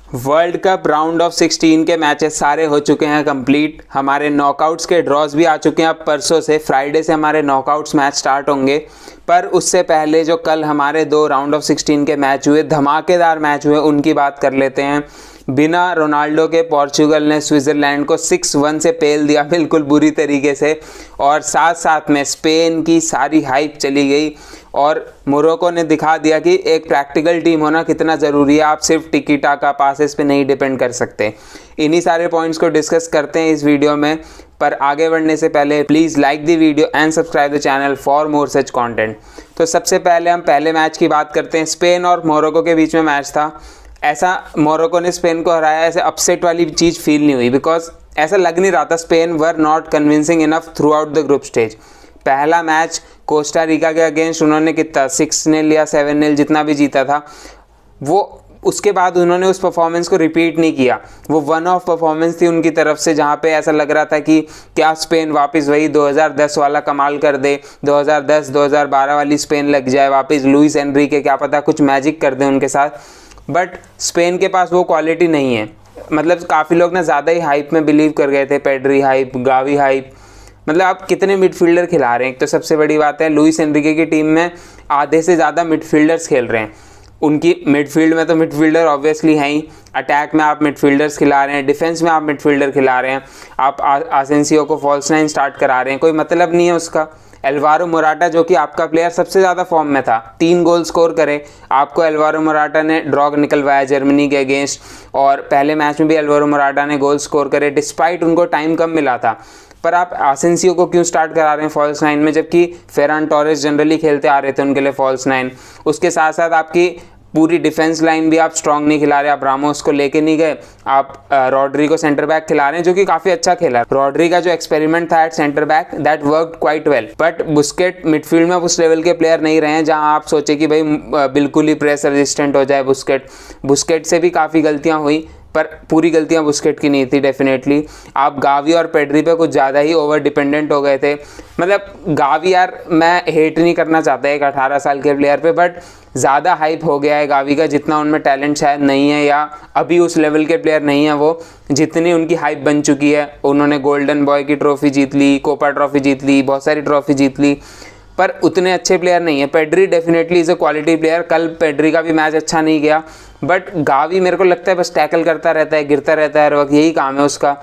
World cup round of 16 के matches सारे हो चुके हैं कंप्लीट। हमारे नॉकआउट्स के ड्रॉज भी आ चुके हैं। अब परसों से फ्राइडे से हमारे नॉकआउट्स मैच स्टार्ट होंगे। पर उससे पहले जो कल हमारे 2 राउंड ऑफ 16 के मैच हुए, धमाकेदार मैच हुए, उनकी बात कर लेते हैं। बिना रोनाल्डो के पोर्चुगल ने स्विट्ज़रलैंड को 6-1 से पेल दिया, बिल्कुल बुरी तरीके से। और साथ साथ में स्पेन की सारी हाइप चली गई और मोरक्को ने दिखा दिया कि एक प्रैक्टिकल टीम होना कितना ज़रूरी है। आप सिर्फ टिकी टाका पासेस पे नहीं डिपेंड कर सकते। इन्हीं सारे पॉइंट्स को डिस्कस करते हैं इस वीडियो में। पर आगे बढ़ने से पहले please like the video and subscribe the channel for more such content. तो सबसे पहले हम पहले मैच की बात करते हैं। स्पेन और मोरक्को के बीच में मैच था। ऐसा मोरक्को ने स्पेन को हराया, ऐसे अपसेट वाली चीज़ फील नहीं हुई, बिकॉज ऐसा लग नहीं रहा था Spain were not convincing enough through out the group stage. पहला मैच कोस्टा रिका के अगेंस्ट उन्होंने कितना 6-0 या 7-0 जितना भी जीता था, वो उसके बाद उन्होंने उस परफॉर्मेंस को रिपीट नहीं किया। वो वन ऑफ परफॉर्मेंस थी उनकी तरफ से, जहाँ पे ऐसा लग रहा था कि क्या स्पेन वापस वही 2010 वाला कमाल कर दे, 2010-2012 वाली स्पेन लग जाए वापस, लुइस एनरिके क्या पता कुछ मैजिक कर दे उनके साथ। बट स्पेन के पास वो क्वालिटी नहीं है। मतलब काफ़ी लोग ना ज़्यादा ही हाइप में बिलीव कर गए थे, पेड्री हाइप, गावी हाइप। मतलब आप कितने मिडफील्डर खिला रहे हैं। एक तो सबसे बड़ी बात है, लुइस एनरिके की टीम में आधे से ज़्यादा मिडफील्डर्स खेल रहे हैं। उनकी मिडफील्ड में तो मिडफील्डर ऑब्वियसली हैं ही, अटैक में आप मिडफील्डर्स खिला रहे हैं, डिफेंस में आप मिडफील्डर खिला रहे हैं, आप आसेंसियो को फॉल्स नाइन स्टार्ट करा रहे हैं, कोई मतलब नहीं है उसका। एल्वारो मोराटा जो कि आपका प्लेयर सबसे ज़्यादा फॉर्म में था, 3 गोल स्कोर करे, आपको एल्वारो मोराटा ने ड्रॉ निकलवाया जर्मनी के अगेंस्ट। और पहले मैच में भी एल्वारो मोराटा ने गोल स्कोर करे डिस्पाइट उनको टाइम कम मिला था। पर आप आसेंसियो को क्यों स्टार्ट करा रहे हैं फॉल्स नाइन में, जबकि फेरान टोरेस जनरली खेलते आ रहे थे उनके लिए फॉल्स नाइन। उसके साथ साथ आपकी पूरी डिफेंस लाइन भी आप स्ट्रांग नहीं खिला रहे। आप रामोस को लेके नहीं गए, आप रॉड्री को सेंटर बैक खिला रहे हैं जो कि काफ़ी अच्छा खेला। रॉड्री का जो एक्सपेरिमेंट था at centre back that worked quite well. But Busquets midfield में उस लेवल के प्लेयर नहीं रहे हैं जहां आप सोचे कि भाई बिल्कुल ही प्रेस रेजिस्टेंट हो जाए बुस्केट से भी काफ़ी गलतियां हुई, पर पूरी गलतियां बुस्केट की नहीं थी डेफिनेटली। आप गावी और पेड्री पे कुछ ज़्यादा ही ओवर डिपेंडेंट हो गए थे। मतलब गावी यार, मैं हेट नहीं करना चाहता एक 18 साल के प्लेयर पे, बट ज़्यादा हाइप हो गया है गावी का, जितना उनमें टैलेंट शायद नहीं है या अभी उस लेवल के प्लेयर नहीं है वो, जितनी उनकी हाइप बन चुकी है। उन्होंने गोल्डन बॉय की ट्रॉफी जीत ली, कोपा ट्रॉफी जीत ली, बहुत सारी ट्रॉफी जीत ली, पर उतने अच्छे प्लेयर नहीं है। Pedri definitely is a quality player. कल पेड्री का भी मैच अच्छा नहीं गया, बट गावी मेरे को लगता है बस टैकल करता रहता है, गिरता रहता है हर वक्त, यही काम है उसका।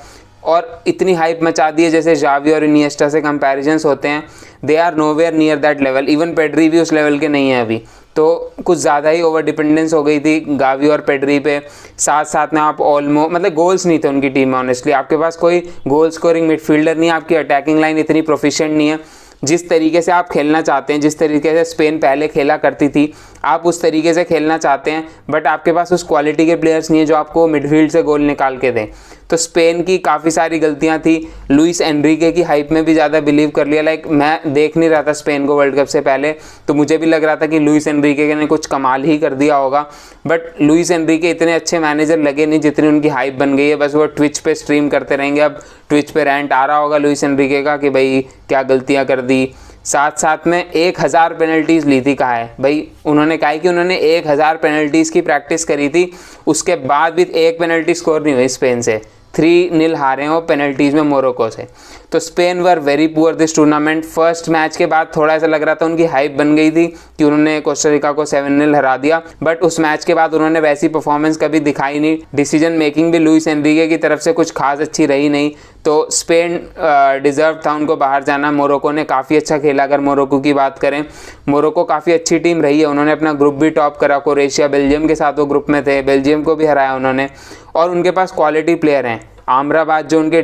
और इतनी हाइप मचा दी है, जैसे जावी और इनिएस्टा से कंपैरिजन्स होते हैं, they are nowhere near that level. Even Pedri भी उस लेवल के नहीं है अभी। तो कुछ ज़्यादा ही ओवर डिपेंडेंस हो गई थी गावी और पेड्री पे। साथ साथ में आप मतलब गोल्स नहीं थे उनकी टीम में। ऑनेस्टली आपके पास कोई गोल स्कोरिंग मिडफील्डर नहीं है, आपकी अटैकिंग लाइन इतनी प्रोफिशिएंट नहीं है। जिस तरीके से आप खेलना चाहते हैं, जिस तरीके से स्पेन पहले खेला करती थी, आप उस तरीके से खेलना चाहते हैं, बट आपके पास उस क्वालिटी के प्लेयर्स नहीं है जो आपको मिडफील्ड से गोल निकाल के दें। तो स्पेन की काफ़ी सारी गलतियां थी। लुइस एनरिके की हाइप में भी ज़्यादा बिलीव कर लिया। लाइक मैं देख नहीं रहा था स्पेन को वर्ल्ड कप से पहले, तो मुझे भी लग रहा था कि लुइस एनरिके ने कुछ कमाल ही कर दिया होगा, बट लुइस एनरिके इतने अच्छे मैनेजर लगे नहीं जितनी उनकी हाइप बन गई है। बस वो ट्विच पे स्ट्रीम करते रहेंगे। अब ट्विच पे रैंट आ रहा होगा लुइस एनरिके का कि भाई क्या गलतियाँ कर दी। साथ साथ में 1000 पेनल्टीज़ ली थी। कहा है भाई, उन्होंने कहा कि उन्होंने 1000 पेनल्टीज़ की प्रैक्टिस करी थी, उसके बाद भी एक पेनल्टी स्कोर नहीं हुई स्पेन से। 3-0 हारे हो पेनल्टीज़ में मोरक्को से। तो Spain were very poor this tournament. First match के बाद थोड़ा ऐसा लग रहा था उनकी हाइप बन गई थी कि उन्होंने कोस्टा रिका को 7-0 हरा दिया, बट उस मैच के बाद उन्होंने वैसी परफॉर्मेंस कभी दिखाई नहीं। डिसीजन मेकिंग भी लुइस एनरिके की तरफ से कुछ खास अच्छी रही नहीं। तो स्पेन डिज़र्व था उनको बाहर जाना। मोरक्को ने काफ़ी अच्छा खेला। अगर मोरक्को की बात करें, मोरक्को काफ़ी अच्छी टीम रही है। उन्होंने अपना ग्रुप भी टॉप करा। क्रोएशिया बेल्जियम के साथ वो ग्रुप में थे, बेल्जियम को भी हराया उन्होंने। और उनके पास क्वालिटी प्लेयर हैं। आमराबाद जो उनके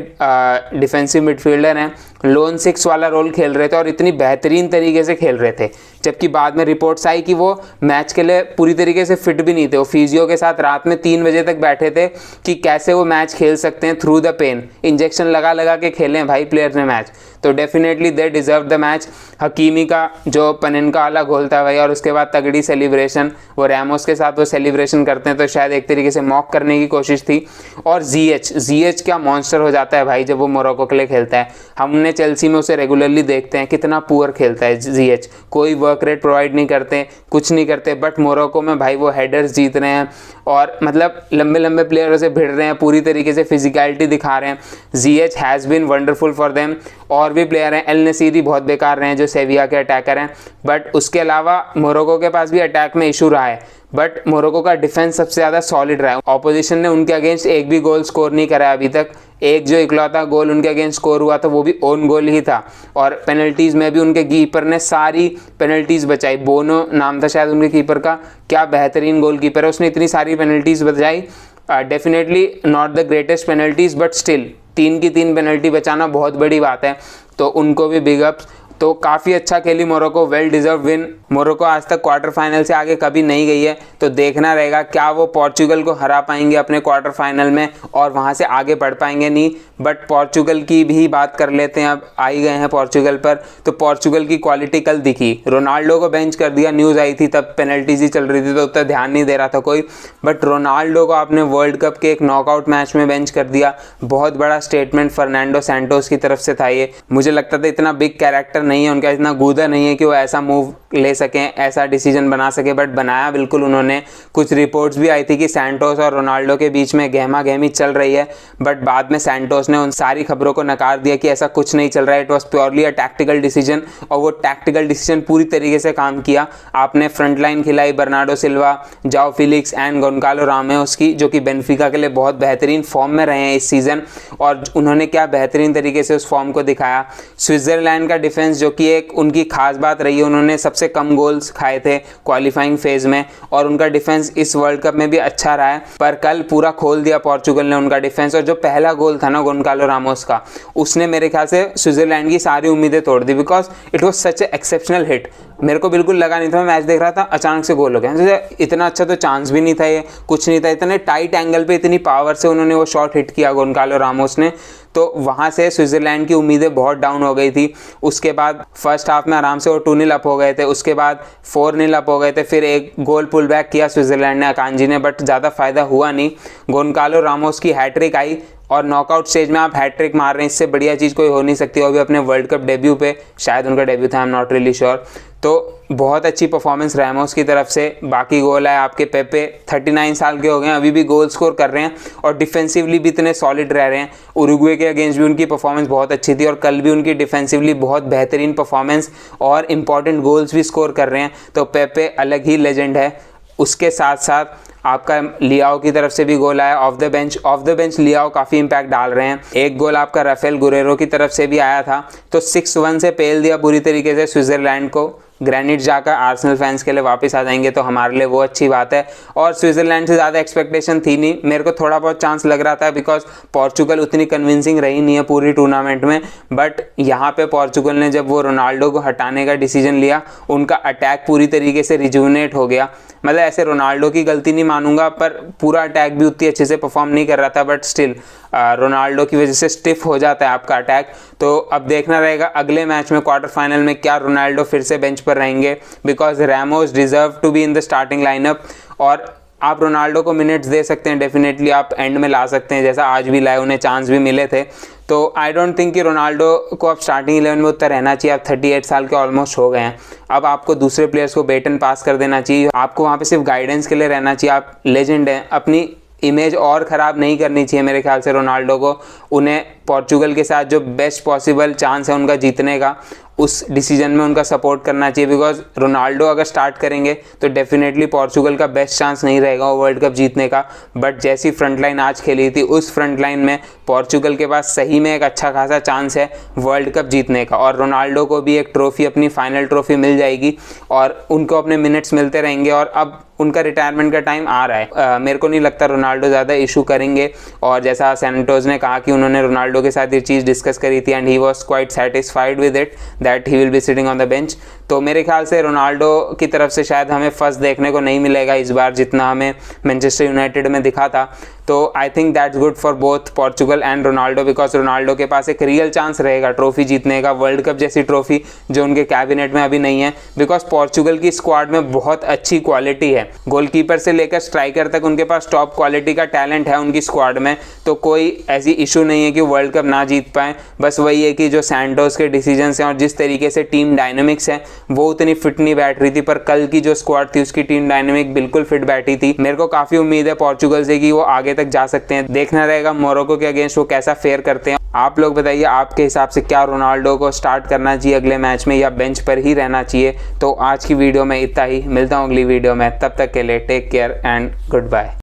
डिफेंसिव मिडफील्डर हैं, लोन 6 वाला रोल खेल रहे थे और इतनी बेहतरीन तरीके से खेल रहे थे, जबकि बाद में रिपोर्ट्स आई कि वो मैच के लिए पूरी तरीके से फिट भी नहीं थे। वो फिजियो के साथ रात में 3 बजे तक बैठे थे कि कैसे वो मैच खेल सकते हैं थ्रू द पेन। इंजेक्शन लगा लगा के खेले हैं भाई प्लेयर्स ने मैच। तो definitely they deserve the match. Hakimi का जो पनेनका वाला गोल था भाई, और उसके बाद तगड़ी सेलिब्रेशन, वो रैमोस के साथ वो सेलिब्रेशन करते हैं तो शायद एक तरीके से मॉक करने की कोशिश थी। और जीएच क्या मॉन्स्टर हो जाता है भाई जब वो मोरक्को के लिए खेलता है। हमने चेल्सी में उसे रेगुलरली देखते हैं, कितना पुअर खेलता है जीएच। कोई वर्क रेट प्रोवाइड नहीं करते, कुछ नहीं करते, बट मोरक्को में भाई वो हेडर्स जीत रहे हैं और मतलब लंबे लंबे प्लेयरों से भिड़ रहे हैं, पूरी तरीके से फिजिकलिटी दिखा रहे हैं। ZH has been wonderful for them. और भी प्लेयर हैं, एल नसीरी बहुत बेकार रहे हैं जो सेविया के अटैकर हैं, बट उसके अलावा मोरक्को के पास भी अटैक में इशू रहा है, बट मोरक्को का डिफेंस सबसे ज़्यादा सॉलिड रहा है। ऑपोजिशन ने उनके अगेंस्ट एक भी गोल स्कोर नहीं करा अभी तक। एक जो इकलौता गोल उनके अगेंस्ट स्कोर हुआ था वो भी ओन गोल ही था। और पेनल्टीज़ में भी उनके कीपर ने सारी पेनल्टीज़ बचाई। बोनो नाम था शायद उनके कीपर का, क्या बेहतरीन गोल कीपर है, उसने इतनी सारी पेनल्टीज़ बचाई। Definitely not the greatest penalties, but still 3 की 3 पेनल्टी बचाना बहुत बड़ी बात है, तो उनको भी बिग अप्स। तो काफ़ी अच्छा खेली Morocco, well deserve win. Morocco आज तक क्वार्टर फाइनल से आगे कभी नहीं गई है, तो देखना रहेगा क्या वो पोर्चुगल को हरा पाएंगे अपने क्वार्टर फाइनल में और वहाँ से आगे बढ़ पाएंगे नहीं। बट पोर्चुगल की भी बात कर लेते हैं, अब आ ही गए हैं पोर्चुगल पर। तो पोर्चुगल की क्वालिटी कल दिखी। रोनाल्डो को बेंच कर दिया, न्यूज़ आई थी तब पेनल्टीज ही चल रही थी तो उतना ध्यान नहीं दे रहा था कोई, बट रोनाल्डो को आपने वर्ल्ड कप के एक नॉकआउट मैच में बेंच कर दिया। बहुत बड़ा स्टेटमेंट फर्नांडो सैंटोस की तरफ से था ये। मुझे लगता था इतना बिग कैरेक्टर नहीं है उनका, इतना गूदा नहीं है कि वो ऐसा मूव ले सकें, ऐसा डिसीजन बना सके, बट बनाया बिल्कुल उन्होंने। कुछ रिपोर्ट्स भी आई थी कि सैंटोस और रोनाल्डो के बीच में गहमा गहमी चल रही है, बट बाद में सैंटोस ने उन सारी खबरों को नकार दिया कि ऐसा कुछ नहीं चल रहा है, it was purely a tactical decision. और वो टैक्टिकल डिसीजन पूरी तरीके से काम किया। आपने फ्रंट लाइन खिलाई बर्नार्डो सिल्वा, जाओ फिलिक्स एंड गोंकालो रामेओस की, जो कि बेनफिका के लिए बहुत बेहतरीन फॉर्म में रहे हैं इस सीज़न, और उन्होंने क्या बेहतरीन तरीके से उस फॉर्म को दिखाया। स्विट्ज़रलैंड का डिफेंस जो कि एक उनकी खास बात रही है, उन्होंने सबसे कम गोल्स खाए थे क्वालिफाइंग फेज में, और उनका डिफेंस इस वर्ल्ड कप में भी अच्छा रहा है। पर कल पूरा खोल दिया पोर्चुगल ने उनका डिफेंस, और जो पहला गोल था ना गोंकालो रामोस का, उसने मेरे ख्याल से स्विट्जरलैंड की सारी उम्मीदें तोड़ दी, because it was such a exceptional hit. मेरे को बिल्कुल लगा नहीं था, मैं मैच देख रहा था अचानक से गोल हो गया। इतना अच्छा तो चांस भी नहीं था, ये कुछ नहीं था, इतने टाइट एंगल पे इतनी पावर से उन्होंने वो शॉट हिट किया गोंकालो रामोस ने। तो वहाँ से स्विट्ज़रलैंड की उम्मीदें बहुत डाउन हो गई थी। उसके बाद फर्स्ट हाफ में आराम से वो 2-0 अप हो गए थे, उसके बाद 4-0 अप हो गए थे, फिर एक गोल पुल बैक किया स्विट्ज़रलैंड ने, अकांजी ने, बट ज़्यादा फ़ायदा हुआ नहीं। गोंकालो रामोस की हैट्रिक आई, और नॉकआउट स्टेज में आप हैट्रिक मार रहे हैं, इससे बढ़िया चीज़ कोई हो नहीं सकती। और भी अपने वर्ल्ड कप डेब्यू पे, शायद उनका डेब्यू था, I am not really sure. तो बहुत अच्छी परफॉर्मेंस रैमोस की तरफ से। बाकी गोल है आपके पेपे, 39 साल के हो गए हैं, अभी भी गोल स्कोर कर रहे हैं और डिफेंसिवली भी इतने सॉलिड रह रहे हैं। उरुग्वे के अगेंस्ट भी उनकी परफॉर्मेंस बहुत अच्छी थी, और कल भी उनकी डिफेंसिवली बहुत बेहतरीन परफॉर्मेंस और इंपॉर्टेंट गोल्स भी स्कोर कर रहे हैं। तो पेपे अलग ही लेजेंड है। उसके साथ साथ आपका लियाओ की तरफ से भी गोल आया ऑफ द बेंच लियाओ काफ़ी इंपैक्ट डाल रहे हैं। एक गोल आपका राफेल गुरेरो की तरफ से भी आया था। तो 6-1 से पेल दिया पूरी तरीके से स्विट्ज़रलैंड को। ग्रेनिट जाकर आर्सेनल फैंस के लिए वापस आ जाएंगे तो हमारे लिए वो अच्छी बात है। और स्विट्ज़रलैंड से ज़्यादा एक्सपेक्टेशन थी नहीं, मेरे को थोड़ा बहुत चांस लग रहा था, बिकॉज पोर्चुगल उतनी कन्विंसिंग रही नहीं है पूरी टूर्नामेंट में। बट यहाँ पे पोर्चुगल ने जब वो रोनाल्डो को हटाने का डिसीजन लिया, उनका अटैक पूरी तरीके से रिजुविनेट हो गया। मतलब ऐसे रोनाल्डो की गलती नहीं मानूंगा, पर पूरा अटैक भी उतनी अच्छे से परफॉर्म नहीं कर रहा था, बट स्टिल रोनाल्डो की वजह से स्टिफ हो जाता है आपका अटैक। तो अब देखना रहेगा अगले मैच में क्वार्टर फाइनल में क्या रोनाल्डो फिर से बेंच पर रहेंगे, because Ramos deserve to be in the starting lineup. और आप रोनाल्डो को मिनट्स दे सकते हैं, डेफिनेटली आप एंड में ला सकते हैं, जैसा आज भी लाए, उन्हें चांस भी मिले थे। तो आई डोंट थिंक कि रोनाल्डो को अब स्टार्टिंग 11 में उतना रहना चाहिए। आप 38 साल के ऑलमोस्ट हो गए हैं, अब आपको दूसरे प्लेयर्स को बेटन पास कर देना चाहिए, आपको वहाँ पे सिर्फ गाइडेंस के लिए रहना चाहिए। आप लेजेंड हैं, अपनी इमेज और ख़राब नहीं करनी चाहिए मेरे ख्याल से रोनाल्डो को। उन्हें पोर्चुगल के साथ जो बेस्ट पॉसिबल चांस है उनका जीतने का, उस डिसीजन में उनका सपोर्ट करना चाहिए। बिकॉज रोनाल्डो अगर स्टार्ट करेंगे तो डेफिनेटली पोर्चुगल का बेस्ट चांस नहीं रहेगा वो वर्ल्ड कप जीतने का। बट जैसी फ्रंट लाइन आज खेली थी, उस फ्रंट लाइन में पोर्चुगल के पास सही में एक अच्छा खासा चांस है वर्ल्ड कप जीतने का। और रोनाल्डो को भी एक ट्रॉफी, अपनी फाइनल ट्रॉफी मिल जाएगी और उनको अपने मिनट्स मिलते रहेंगे। और अब उनका रिटायरमेंट का टाइम आ रहा है। मेरे को नहीं लगता रोनाल्डो ज़्यादा इशू करेंगे। और जैसा सैंटोस ने कहा कि उन्होंने रोनाल्डो के साथ ये चीज़ डिस्कस करी थी and he was quite satisfied with it that he will be sitting on the bench. तो मेरे ख्याल से रोनाल्डो की तरफ से शायद हमें फर्स्ट देखने को नहीं मिलेगा इस बार, जितना हमें मैनचेस्टर यूनाइटेड में दिखा था। तो I think that's good for both Portugal and Ronaldo, because Ronaldo के पास एक रियल चांस रहेगा ट्रॉफी जीतने का, वर्ल्ड कप जैसी ट्रॉफी जो उनके कैबिनेट में अभी नहीं है। बिकॉज पोर्चुगल की स्क्वाड में बहुत अच्छी क्वालिटी है, गोलकीपर से लेकर स्ट्राइकर तक उनके पास टॉप क्वालिटी का टैलेंट है उनकी स्क्वाड में। तो कोई ऐसी इशू नहीं है कि वर्ल्ड कप ना जीत पाए। बस वही है कि जो सैंटोस के डिसीजंस हैं और जिस तरीके से टीम डायनामिक्स है वो उतनी फिट नहीं बैठ रही थी, पर कल की जो स्क्वाड थी उसकी टीम डायनेमिक बिल्कुल फिट बैठी थी। मेरे को काफ़ी उम्मीद है पोर्चुगल से कि वो आगे तक जा सकते हैं। देखना रहेगा मोरक्को के अगेंस्ट वो कैसा फेयर करते हैं। आप लोग बताइए आपके हिसाब से क्या रोनाल्डो को स्टार्ट करना चाहिए अगले मैच में या बेंच पर ही रहना चाहिए। तो आज की वीडियो में इतना ही, मिलता हूँ अगली वीडियो में, तब तक के लिए take care and good bye.